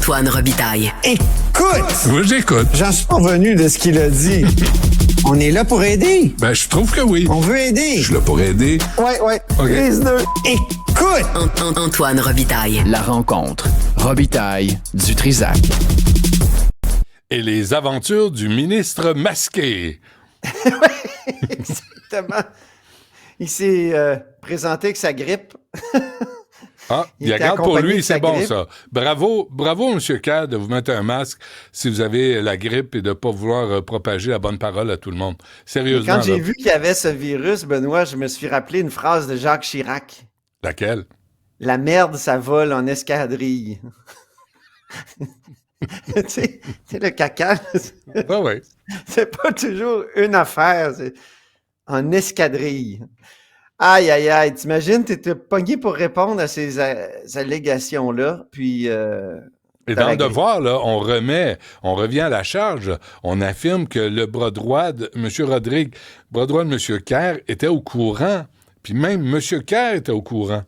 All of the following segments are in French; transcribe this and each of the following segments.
Antoine Robitaille. Écoute! Oui, j'écoute. J'en suis pas revenu de ce qu'il a dit. On est là pour aider. Ben, je trouve que oui. On veut aider. Je suis là pour aider. Ouais. OK. Les deux. Écoute! Antoine Robitaille. La rencontre. Robitaille du Trisac. Et les aventures du ministre masqué. Exactement. Il s'est présenté avec sa grippe. Ah, il était regarde pour accompagné lui, de sa c'est bon grippe. ça. Bravo, M. Kerr, de vous mettre un masque si vous avez la grippe et de ne pas vouloir propager la bonne parole à tout le monde. Sérieusement. Quand j'ai là. vu qu'il y avait ce virus, Benoît, je me suis rappelé une phrase de Jacques Chirac. Laquelle? La merde, ça vole en escadrille. tu sais, le caca, Ah oui. c'est pas toujours une affaire, c'est en escadrille. Aïe, t'imagines, t'étais pogné pour répondre à ces allégations-là, puis... Et dans le devoir, là, on revient à la charge. On affirme que le bras droit de M. Rodrigue, bras droit de M. Kerr était au courant. Puis même M. Kerr était au courant.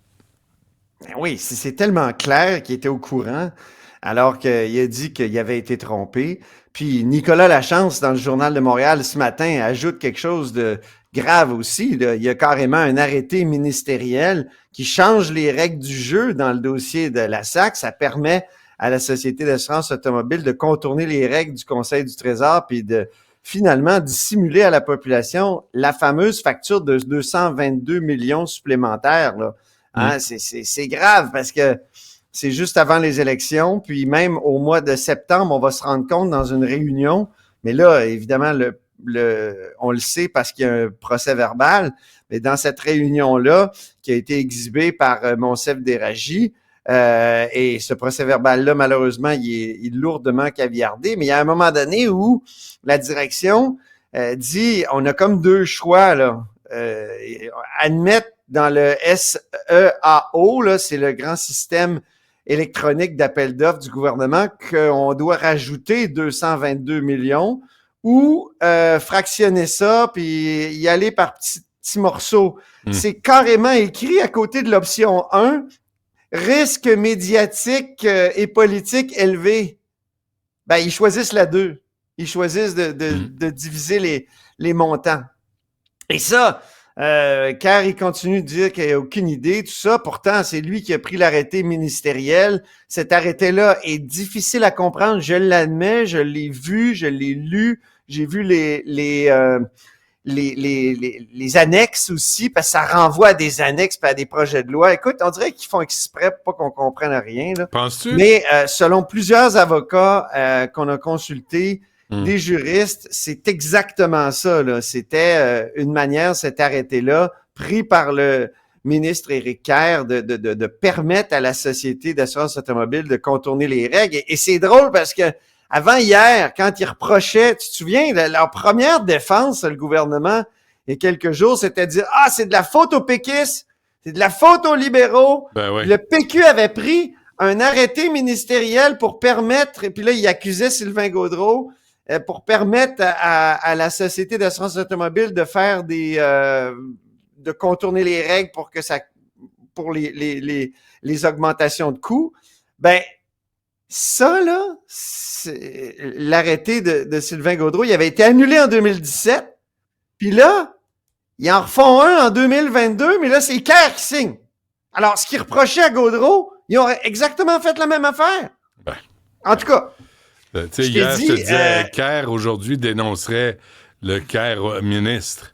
Ben oui, c'est tellement clair qu'il était au courant, alors qu'il a dit qu'il avait été trompé. Puis Nicolas Lachance, dans le Journal de Montréal ce matin, ajoute quelque chose de grave aussi. Là. Il y a carrément un arrêté ministériel qui change les règles du jeu dans le dossier de la SAC. Ça permet à la Société d'assurance automobile de contourner les règles du Conseil du Trésor puis de finalement dissimuler à la population la fameuse facture de 222 millions supplémentaires. Là. Hein? C'est grave parce que c'est juste avant les élections, puis même au mois de septembre, on va se rendre compte dans une réunion, mais là, évidemment, on le sait parce qu'il y a un procès verbal, mais dans cette réunion-là, qui a été exhibée par Monsef Déragi, et ce procès verbal-là, malheureusement, il est lourdement caviardé, mais il y a un moment donné où la direction dit, on a comme deux choix, là, admettre dans le SEAO, là, c'est le grand système électronique d'appel d'offres du gouvernement, qu'on doit rajouter 222 millions ou fractionner ça puis y aller par petits morceaux. C'est carrément écrit à côté de l'option 1, risque médiatique et politique élevé. Ben, ils choisissent la 2. Ils choisissent de diviser les montants. Et ça, car il continue de dire qu'il n'y a aucune idée, tout ça. Pourtant, c'est lui qui a pris l'arrêté ministériel. Cet arrêté-là est difficile à comprendre. Je l'admets, je l'ai vu, je l'ai lu. J'ai vu les annexes aussi, parce que ça renvoie à des annexes et à des projets de loi. Écoute, on dirait qu'ils font exprès pour pas qu'on comprenne rien. Là. Penses-tu? Mais selon plusieurs avocats qu'on a consultés, des juristes, c'est exactement ça. Là. C'était une manière, cet arrêté-là, pris par le ministre Éric Kerr, de permettre à la Société d'assurance automobile de contourner les règles. Et c'est drôle parce que avant hier, quand ils reprochaient, tu te souviens, leur première défense, le gouvernement, il y a quelques jours, c'était de dire « Ah, c'est de la faute aux péquistes, c'est de la faute aux libéraux. Ben oui. Le PQ avait pris un arrêté ministériel pour permettre, et puis là, il accusait Sylvain Gaudreault, pour permettre à la Société d'assurance automobile de faire de contourner les règles pour les augmentations de coûts. Ben, ça, là, l'arrêté de Sylvain Gaudreault, il avait été annulé en 2017. Puis là, ils en refont un en 2022, mais là, c'est Kerr qui signe. Alors, ce qu'ils reprochaient à Gaudreault, ils ont exactement fait la même affaire. Ben, en tout cas, tu sais, hier, je te disais, Kerr, aujourd'hui, dénoncerait le Kerr ministre.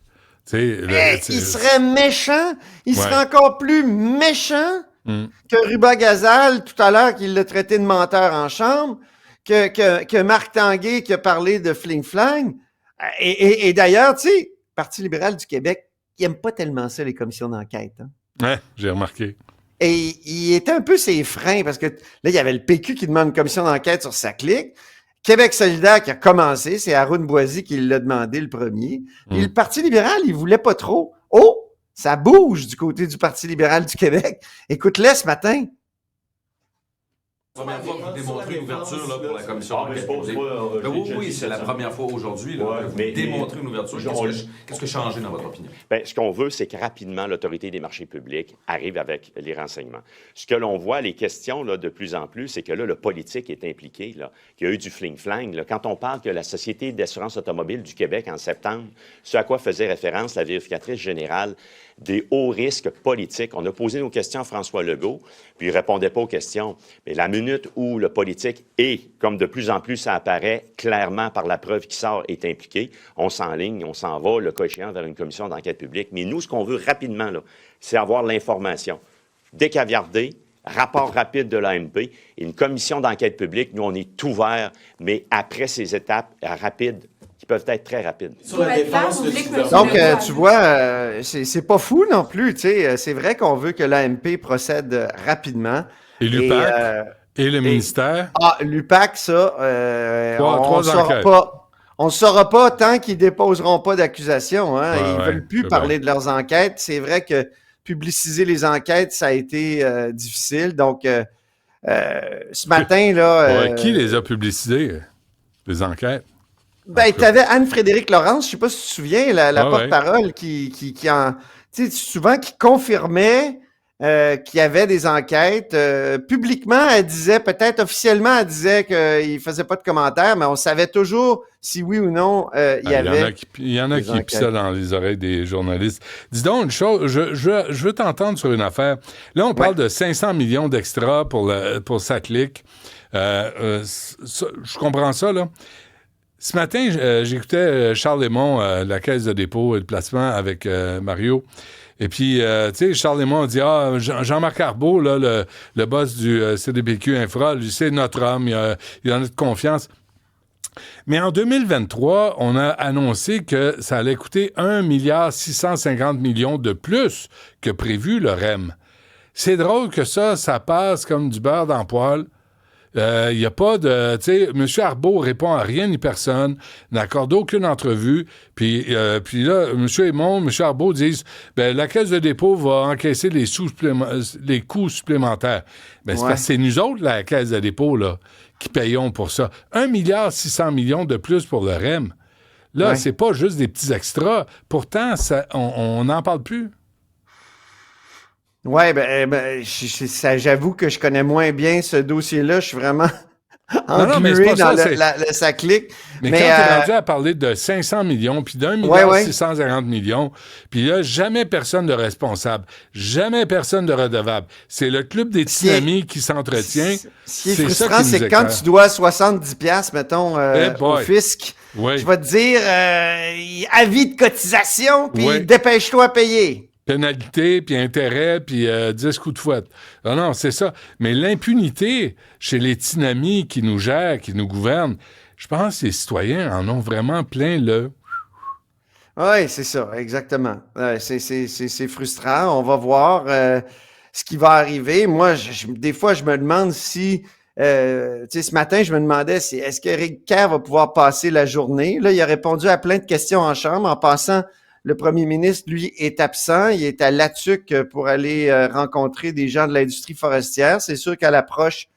Tu sais, il serait méchant. Il serait encore plus méchant que Ruba Gazal, tout à l'heure, qui l'a traité de menteur en chambre, que Marc Tanguay, qui a parlé de fling-flang. Et d'ailleurs, tu sais, Parti libéral du Québec, il aime pas tellement ça, les commissions d'enquête. Hein? Ouais, j'ai remarqué. Et il était un peu ses freins, parce que là, il y avait le PQ qui demande une commission d'enquête sur sa clique. Québec solidaire qui a commencé, c'est Arun Boisy qui l'a demandé le premier. Et le Parti libéral, il voulait pas trop. Oh, ça bouge du côté du Parti libéral du Québec. Écoute-les ce matin. Première fois que vous démontrez une ouverture là, pour la commission d'enquête. Oui, c'est la première fois aujourd'hui que vous démontrez une ouverture. Qu'est-ce qui a changé dans votre opinion? Bien, ce qu'on veut, c'est que rapidement, l'Autorité des marchés publics arrive avec les renseignements. Ce que l'on voit, les questions là, de plus en plus, c'est que là, le politique est impliqué, là, qu'il y a eu du fling-flang. Là. Quand on parle que la Société d'assurance automobile du Québec, en septembre, ce à quoi faisait référence la vérificatrice générale des hauts risques politiques. On a posé nos questions à François Legault, puis il ne répondait pas aux questions. Mais la minute où le politique est, comme de plus en plus ça apparaît clairement par la preuve qui sort, est impliqué, on s'enligne, on s'en va, le cas échéant, vers une commission d'enquête publique. Mais nous, ce qu'on veut rapidement, là, c'est avoir l'information. Décaviardée, rapport rapide de l'AMP, une commission d'enquête publique, nous, on est ouvert, mais après ces étapes rapides, qui peuvent être très rapides. Sur la défense, donc, tu vois, c'est pas fou non plus. Tu sais, c'est vrai qu'on veut que l'AMP procède rapidement. Et l'UPAC et le ministère. L'UPAC, ça, on ne saura pas tant qu'ils déposeront pas d'accusation. Hein. Ils ne veulent plus parler de leurs enquêtes. C'est vrai que publiciser les enquêtes, ça a été difficile. Donc, ce matin, là... qui les a publicisées, les enquêtes? Ben, tu avais Anne-Frédérique Laurence, je sais pas si tu te souviens, la porte-parole qui souvent qui confirmait qu'il y avait des enquêtes. Publiquement, elle disait, peut-être officiellement, elle disait qu'il faisait pas de commentaires, mais on savait toujours si oui ou non il y avait. Il y en a qui pissaient dans les oreilles des journalistes. Dis donc une chose, je veux t'entendre sur une affaire. Là, on parle de 500 millions d'extra pour Satlic. Je comprends ça, là. Ce matin, j'écoutais Charles Lemond, la Caisse de dépôt et de placement avec Mario. Et puis, tu sais, Charles Lemond dit Jean-Marc Arbeau, là, le boss du CDPQ Infra, lui, c'est notre homme, il a notre confiance. Mais en 2023, on a annoncé que ça allait coûter 1,650 milliard de plus que prévu, le REM. C'est drôle que ça passe comme du beurre dans le poêle. Il n'y a pas de... Tu sais, M. Arbeau répond à rien ni personne, n'accorde aucune entrevue. Puis là, M. Aymon, M. Arbeau disent la Caisse de dépôt va encaisser les coûts supplémentaires. C'est parce que c'est nous autres, la Caisse de dépôt, là, qui payons pour ça. 1,6 milliard de plus pour le REM. Là, c'est pas juste des petits extras. Pourtant, on n'en parle plus. Oui, j'avoue que je connais moins bien ce dossier-là. Je suis vraiment englué dans le Satlic. Mais quand tu es rendu à parler de 500 millions, puis d'1,650 milliard, puis là, jamais personne de responsable, jamais personne de redevable. C'est le club des petits amis qui s'entretient. Ce qui est frustrant, c'est quand tu dois 70$, mettons, au fisc, je vais te dire avis de cotisation, puis dépêche-toi à payer. Pénalité, puis intérêt, puis 10 coups de fouette. Non, c'est ça. Mais l'impunité chez les tinamis qui nous gèrent, qui nous gouvernent, je pense que les citoyens en ont vraiment plein le... Oui, c'est ça, exactement. C'est frustrant. On va voir ce qui va arriver. Moi, des fois, je me demande si... ce matin, je me demandais est-ce qu'Éric Kerr va pouvoir passer la journée? Là, il a répondu à plein de questions en chambre en passant... Le premier ministre, lui, est absent. Il est à Latuc pour aller rencontrer des gens de l'industrie forestière. C'est sûr qu'à l'approche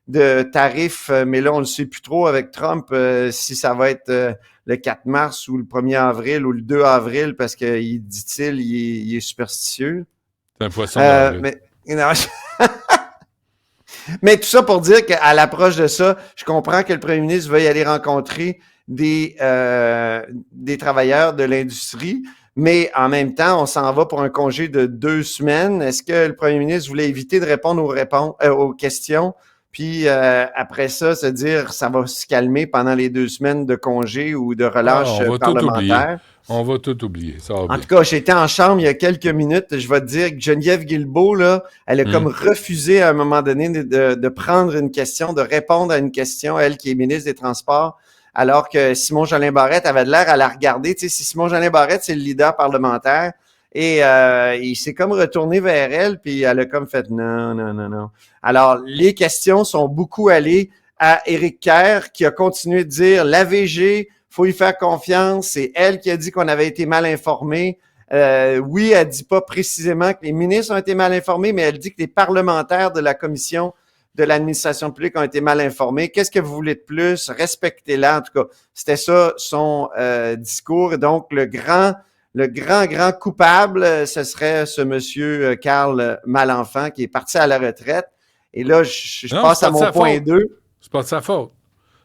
de tarifs, mais là, on ne le sait plus trop avec Trump, si ça va être le 4 mars ou le 1er avril ou le 2 avril, parce que, dit-il, il est superstitieux. C'est un poisson d'avril. Mais tout ça pour dire qu'à l'approche de ça, je comprends que le premier ministre veuille aller rencontrer des travailleurs de l'industrie. Mais en même temps, on s'en va pour un congé de 2 semaines. Est-ce que le premier ministre voulait éviter de répondre aux questions, puis après ça, se dire ça va se calmer pendant les 2 semaines de congé ou de relâche parlementaire? On va tout oublier. Ça va en tout cas, j'étais en chambre il y a quelques minutes. Je vais te dire que Geneviève Guilbeault, là, elle a comme refusé à un moment donné de prendre une question, de répondre à une question, elle qui est ministre des Transports. Alors que Simon-Jolin Barrette avait de l'air à la regarder. Tu sais, si Simon-Jolin Barrette, c'est le leader parlementaire, et il s'est comme retourné vers elle, puis elle a comme fait non. Alors, les questions sont beaucoup allées à Éric Kerr, qui a continué de dire l'AVG, faut y faire confiance, c'est elle qui a dit qu'on avait été mal informés. Oui, elle dit pas précisément que les ministres ont été mal informés, mais elle dit que les parlementaires de la commission de l'administration publique ont été mal informés. Qu'est-ce que vous voulez de plus? Respectez-la. En tout cas, c'était ça son discours. Et donc, le grand coupable, ce serait ce monsieur Karl Malenfant qui est parti à la retraite. Et là, je passe à mon point 2. C'est pas de sa faute.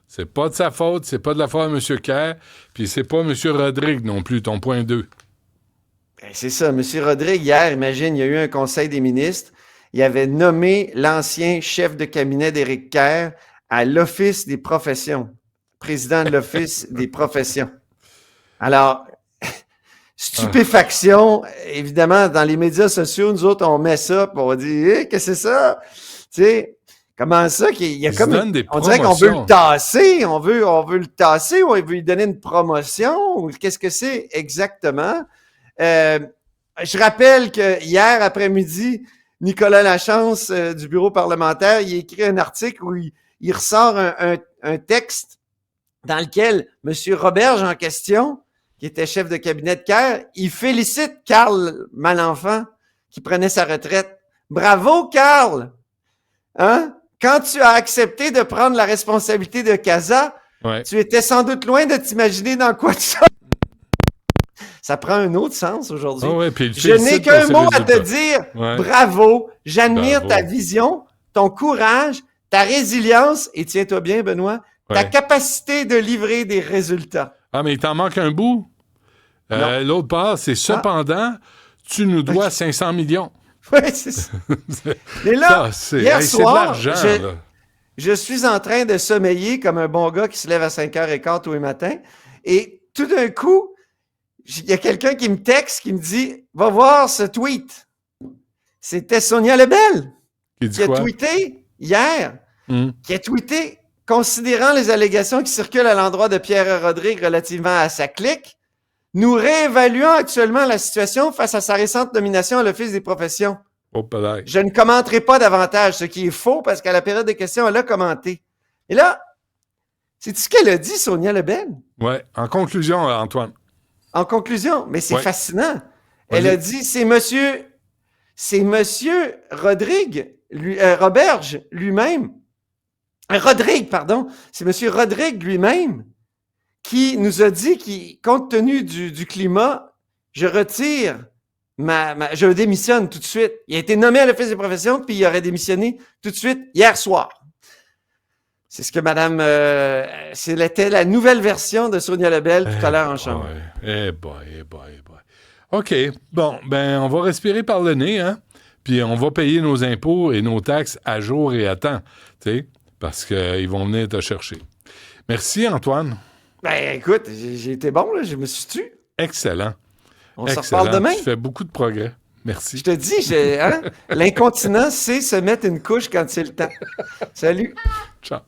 C'est pas de sa faute. C'est pas de la faute de M. Kerr. Puis c'est pas M. Rodrigue non plus, ton point 2. Ben, c'est ça. M. Rodrigue, hier, imagine, il y a eu un conseil des ministres. Il avait nommé l'ancien chef de cabinet d'Éric Kerr à l'Office des professions. Président de l'Office des professions. Alors, stupéfaction, évidemment, dans les médias sociaux, nous autres, on met ça, puis on dit qu'est-ce que c'est ça? Tu sais, comment ça qu'il y a comme on dirait qu'on veut le tasser, on veut le tasser ou on veut lui donner une promotion ou qu'est-ce que c'est exactement? Je rappelle que hier après-midi, Nicolas Lachance du bureau parlementaire, il a écrit un article où il ressort un texte dans lequel M. Roberge en question, qui était chef de cabinet de Kerr, il félicite Karl Malenfant qui prenait sa retraite. Bravo, Karl! Hein? Quand tu as accepté de prendre la responsabilité de CASA, tu étais sans doute loin de t'imaginer dans quoi tu sors. Ça prend un autre sens aujourd'hui. Je n'ai qu'un mot à te dire. Bravo. J'admire ta vision, ton courage, ta résilience et tiens-toi bien, Benoît, ta capacité de livrer des résultats. Ah, mais il t'en manque un bout. L'autre part, c'est cependant, tu nous dois 500 millions. Oui, c'est ça. Mais là, hier soir, là. Je suis en train de sommeiller comme un bon gars qui se lève à 5h15 tous les matins. Et tout d'un coup, il y a quelqu'un qui me texte, qui me dit « Va voir ce tweet. » C'était Sonia Lebel qui a tweeté hier, qui a tweeté considérant les allégations qui circulent à l'endroit de Pierre Rodrigue relativement à sa clique, nous réévaluons actuellement la situation face à sa récente nomination à l'Office des professions. Je ne commenterai pas davantage, ce qui est faux parce qu'à la période de questions, elle a commenté. Et là, c'est-tu ce qu'elle a dit, Sonia Lebel? Oui, en conclusion, Antoine. En conclusion, mais c'est fascinant. Elle a dit, c'est monsieur Rodrigue, Roberge lui-même, Rodrigue, pardon, c'est monsieur Rodrigue lui-même qui nous a dit compte tenu du climat, je retire je démissionne tout de suite. Il a été nommé à l'Office des professions, puis il aurait démissionné tout de suite hier soir. C'est ce que madame... c'était la nouvelle version de Sonia Lebel tout à l'heure en chambre. boy. OK. Bon, ben, on va respirer par le nez, hein? Puis on va payer nos impôts et nos taxes à jour et à temps, tu sais, parce qu'ils vont venir te chercher. Merci, Antoine. Ben, écoute, j'ai été bon, là. Je me suis tué. Excellent. On se reparle demain. Tu fais beaucoup de progrès. Merci. Je te dis, l'incontinence, c'est se mettre une couche quand c'est le temps. Salut. Ciao.